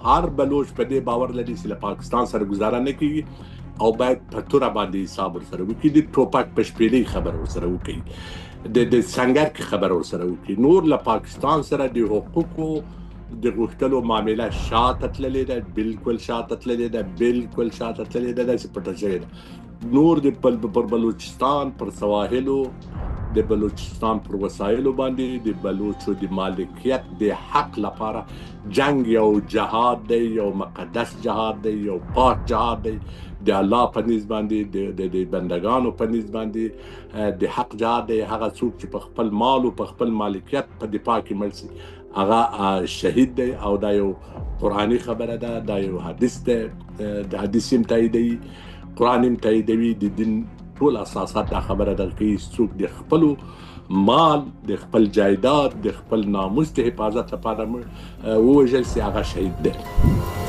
هر بلوچ په دې باور لري چې له پاکستان سره گزاره نه کیږي او باید په توره باندې حساب ورسره وکړي، د ټوپک په شپیلۍ خبره ورسره وکړي، د سنګر کې خبره ورسره وکړي. نور له پاکستان سره د حقوقو د غوښتلو معامله شاته تللې ده، بالکل شاته تللې ده، بالکل شاته تللې ده، داسې پټه شوې ده. نور د پر بلوچستان پر سواحلو، د بلوچستان پر وسایلو باندې د بلوچو د مالکیت د حق لپاره جنگ یو جهاد دی، یو مقدس جهاد دی، یو پاک جهاد دی، د الله په نيز باندې، د بندگانو په نيز باندې د حق جهاد دی. هغه څوک چې په خپل مال او په خپل مالکیت په دفاع کې مړ شي هغه شهید دی، او دا یو قرآني خبره ده، دا یو حدیث ده، د حدیث هم تاییدوي، قرآن هم تاییدوي، د دین ټول اساسات دا خبره ده چې څوک د خپل مال، د خپل جایداد، د خپل ناموس د حفاظت لپاره ووژل سي هغه شهید دی.